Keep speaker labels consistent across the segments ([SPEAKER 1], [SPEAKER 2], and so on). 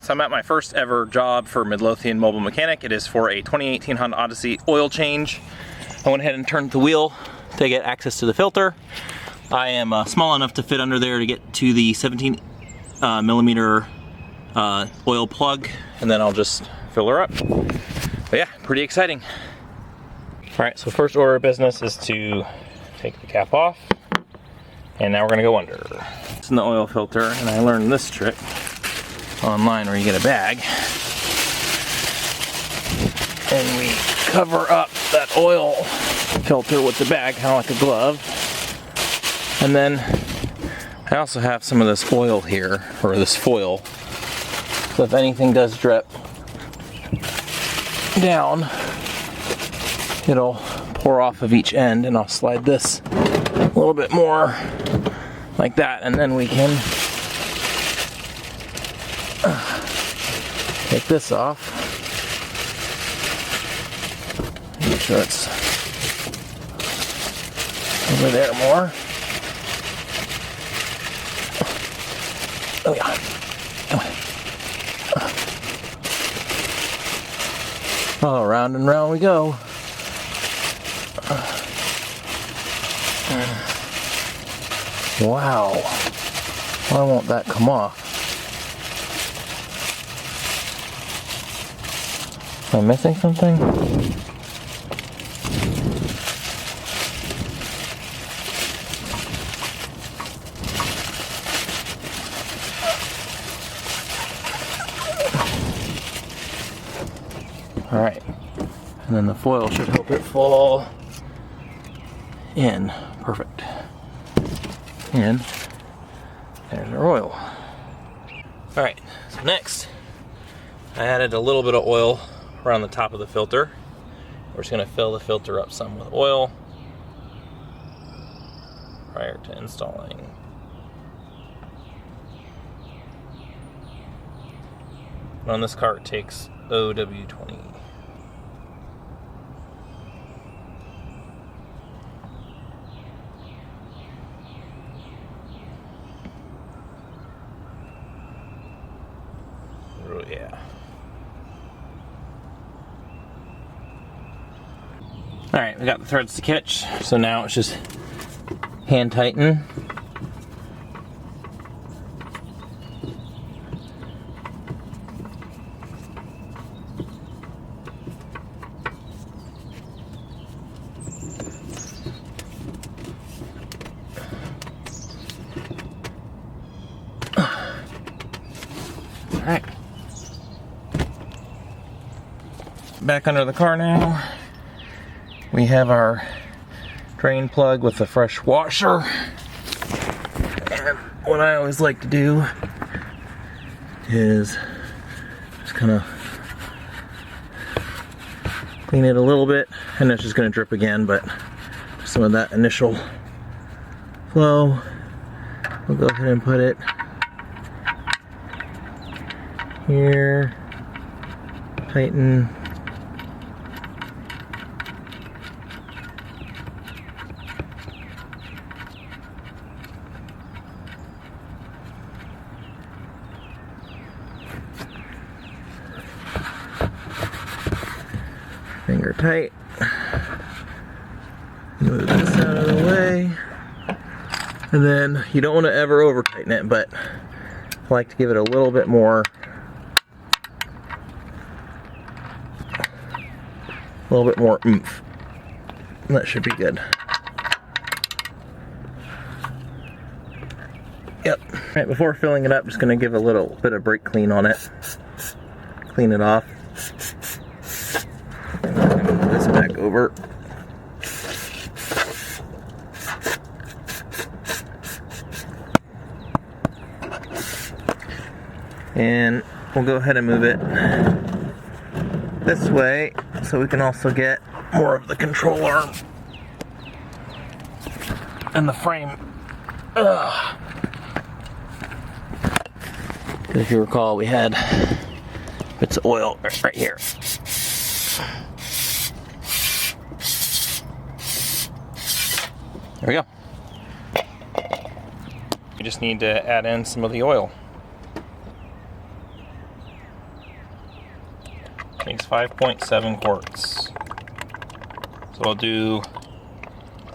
[SPEAKER 1] So I'm at my first ever job for Midlothian Mobile Mechanic. It is for a 2018 Honda Odyssey oil change. I went ahead and turned the wheel to get access to the filter. I am small enough to fit under there to get to the 17 millimeter oil plug, and then I'll just fill her up. But yeah, pretty exciting. All right, so first order of business is to take the cap off, and now we're gonna go under. It's in the oil filter, and I learned this trick online where you get a bag and we cover up that oil filter with the bag, kind of like a glove. And then I also have some of this oil here, or this foil, so if anything does drip down, it'll pour off of each end, and I'll slide this a little bit more like that, and then we can take this off. Make sure it's over there more. Oh yeah. Oh, round and round we go. Wow. Why won't that come off? Am I missing something? All right, and then the foil should help it fall in. Perfect. And there's our oil. All right, so next, I added a little bit of oil around the top of the filter. We're just gonna fill the filter up some with oil prior to installing. And on this car it takes OW20. Oh yeah. Alright, we got the threads to catch, so now it's just hand tighten. Alright. Back under the car now. We have our drain plug with the fresh washer. And what I always like to do is just kind of clean it a little bit, and it's just going to drip again, but some of that initial flow, we'll go ahead and put it here, tighten. Finger tight. Move this out of the way. And then you don't want to ever over tighten it, but I like to give it a little bit more, oomph. And that should be good. Yep. Right, before filling it up, just going to give a little bit of brake clean on it. Clean it off. And then I'm going to move this back over. And we'll go ahead and move it this way so we can also get more of the control arm and the frame. If you recall, we had bits of oil right here. There we go. We just need to add in some of the oil. Takes 5.7 quarts. So I'll do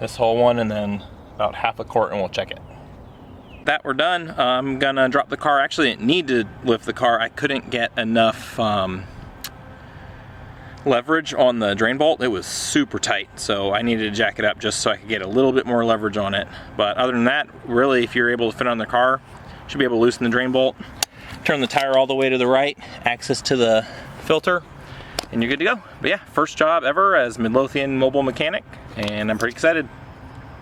[SPEAKER 1] this whole one and then about half a quart and we'll check it. That we're done, I'm gonna drop the car. Actually, I didn't need to lift the car. I couldn't get enough leverage on the drain bolt. It was super tight, so I needed to jack it up just so I could get a little bit more leverage on it. But other than that, really, if you're able to fit on the car, you should be able to loosen the drain bolt, turn the tire all the way to the right, access to the filter, and you're good to go. But yeah, first job ever as Midlothian mobile mechanic, and I'm pretty excited.